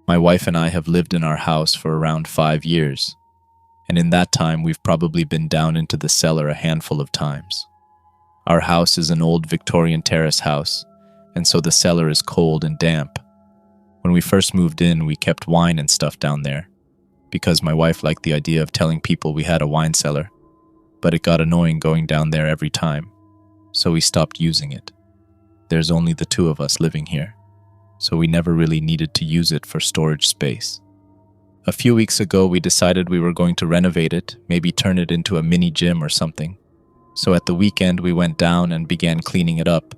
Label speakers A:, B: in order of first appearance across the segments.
A: My wife and I have lived in our house for around 5 years, and in that time we've probably been down into the cellar a handful of times. Our house is an old Victorian terrace house, and so the cellar is cold and damp. When we first moved in, we kept wine and stuff down there, because my wife liked the idea of telling people we had a wine cellar, but it got annoying going down there every time, so we stopped using it. There's only the two of us living here, so we never really needed to use it for storage space. A few weeks ago, we decided we were going to renovate it, maybe turn it into a mini gym or something. So at the weekend, we went down and began cleaning it up.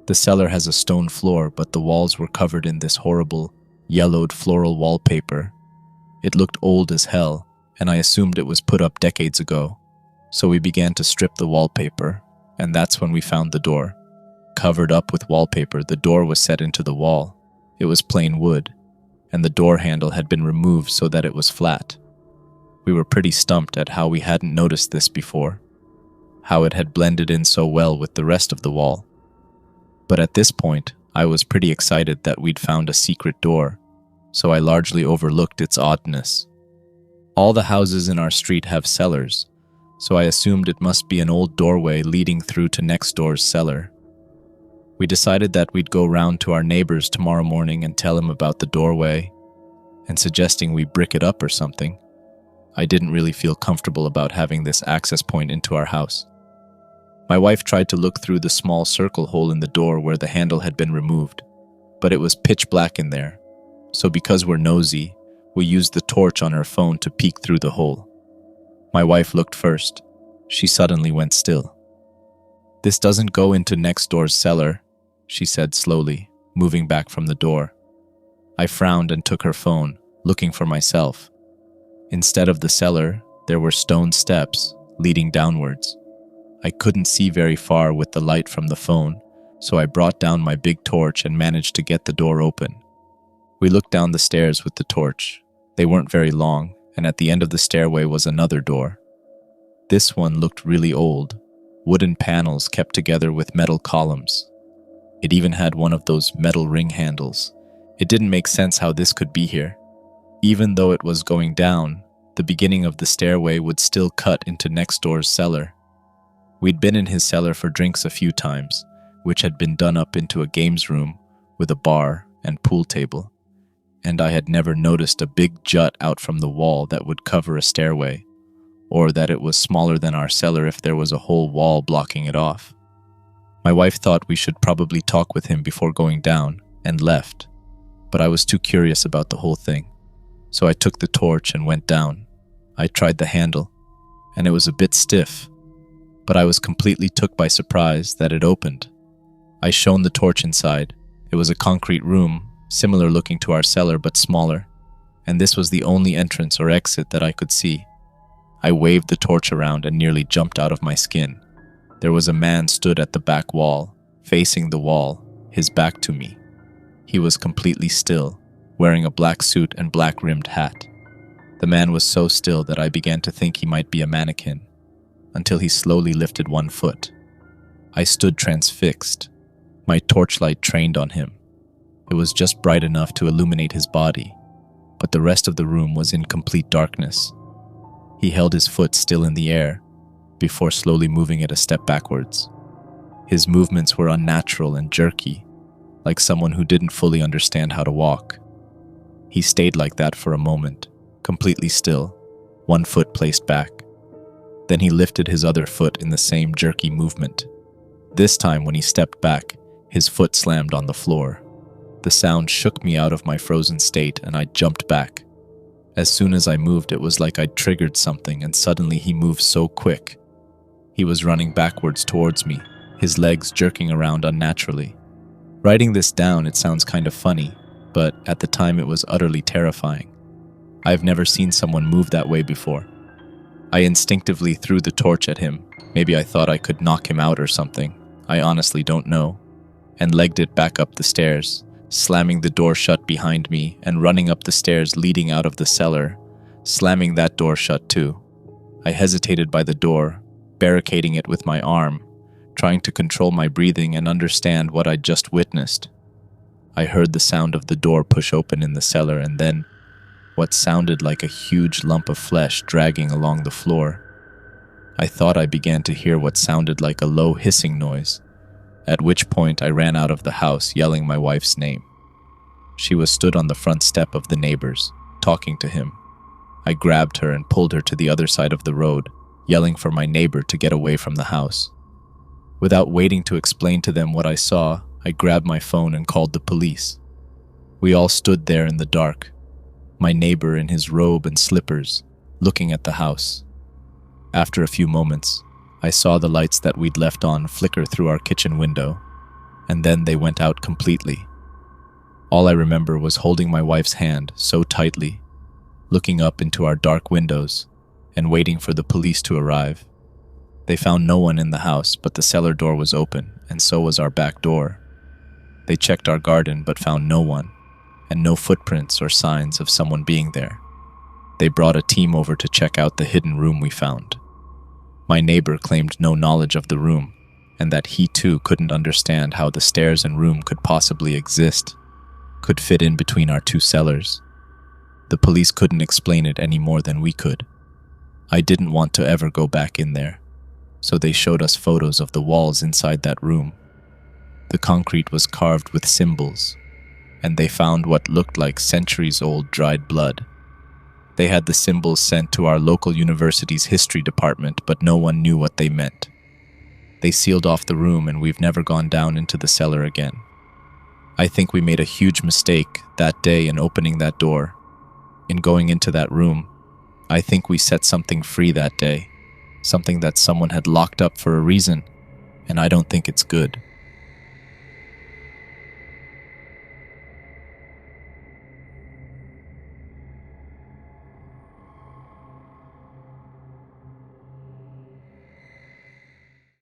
A: The cellar has a stone floor, but the walls were covered in this horrible, yellowed floral wallpaper. It looked old as hell, and I assumed it was put up decades ago. So we began to strip the wallpaper, and that's when we found the door. Covered up with wallpaper, the door was set into the wall. It was plain wood, and the door handle had been removed so that it was flat. We were pretty stumped at how we hadn't noticed this before, how it had blended in so well with the rest of the wall. But at this point, I was pretty excited that we'd found a secret door, so I largely overlooked its oddness. All the houses in our street have cellars, so I assumed it must be an old doorway leading through to next door's cellar. We decided that we'd go round to our neighbors tomorrow morning and tell him about the doorway, and suggesting we brick it up or something. I didn't really feel comfortable about having this access point into our house. My wife tried to look through the small circle hole in the door where the handle had been removed, but it was pitch black in there, so because we're nosy, we used the torch on her phone to peek through the hole. My wife looked first. She suddenly went still. "This doesn't go into next door's cellar," she said slowly, moving back from the door. I frowned and took her phone, looking for myself. Instead of the cellar, there were stone steps leading downwards. I couldn't see very far with the light from the phone, so I brought down my big torch and managed to get the door open. We looked down the stairs with the torch. They weren't very long, and at the end of the stairway was another door. This one looked really old, wooden panels kept together with metal columns. It even had one of those metal ring handles. It didn't make sense how this could be here. Even though it was going down, the beginning of the stairway would still cut into next door's cellar. We'd been in his cellar for drinks a few times, which had been done up into a games room with a bar and pool table, and I had never noticed a big jut out from the wall that would cover a stairway, or that it was smaller than our cellar if there was a whole wall blocking it off. My wife thought we should probably talk with him before going down, and left, but I was too curious about the whole thing, so I took the torch and went down. I tried the handle, and it was a bit stiff, but I was completely took by surprise that it opened. I shone the torch inside. It was a concrete room, similar looking to our cellar but smaller, and this was the only entrance or exit that I could see. I waved the torch around and nearly jumped out of my skin. There was a man stood at the back wall, facing the wall, his back to me. He was completely still, wearing a black suit and black-rimmed hat. The man was so still that I began to think he might be a mannequin, until he slowly lifted one foot. I stood transfixed, my torchlight trained on him. It was just bright enough to illuminate his body, but the rest of the room was in complete darkness. He held his foot still in the air, before slowly moving it a step backwards. His movements were unnatural and jerky, like someone who didn't fully understand how to walk. He stayed like that for a moment, completely still, one foot placed back. Then he lifted his other foot in the same jerky movement. This time, when he stepped back, his foot slammed on the floor. The sound shook me out of my frozen state, and I jumped back. As soon as I moved, it was like I'd triggered something, and suddenly he moved so quick. He was running backwards towards me, his legs jerking around unnaturally. Writing this down, it sounds kind of funny, but at the time it was utterly terrifying. I've never seen someone move that way before. I instinctively threw the torch at him. Maybe I thought I could knock him out or something. I honestly don't know. And legged it back up the stairs, slamming the door shut behind me and running up the stairs leading out of the cellar, slamming that door shut too. I hesitated by the door, barricading it with my arm, trying to control my breathing and understand what I'd just witnessed. I heard the sound of the door push open in the cellar and then what sounded like a huge lump of flesh dragging along the floor. I thought I began to hear what sounded like a low hissing noise, at which point I ran out of the house yelling my wife's name. She was stood on the front step of the neighbors, talking to him. I grabbed her and pulled her to the other side of the road, yelling for my neighbor to get away from the house. Without waiting to explain to them what I saw, I grabbed my phone and called the police. We all stood there in the dark, my neighbor in his robe and slippers, looking at the house. After a few moments, I saw the lights that we'd left on flicker through our kitchen window, and then they went out completely. All I remember was holding my wife's hand so tightly, looking up into our dark windows, and waiting for the police to arrive. They found no one in the house, but the cellar door was open, and so was our back door. They checked our garden but found no one, and no footprints or signs of someone being there. They brought a team over to check out the hidden room we found. My neighbor claimed no knowledge of the room, and that he too couldn't understand how the stairs and room could possibly exist, could fit in between our two cellars. The police couldn't explain it any more than we could. I didn't want to ever go back in there, so they showed us photos of the walls inside that room. The concrete was carved with symbols, and they found what looked like centuries-old dried blood. They had the symbols sent to our local university's history department, but no one knew what they meant. They sealed off the room, and we've never gone down into the cellar again. I think we made a huge mistake that day in opening that door. In going into that room, I think we set something free that day, something that someone had locked up for a reason, and I don't think it's good.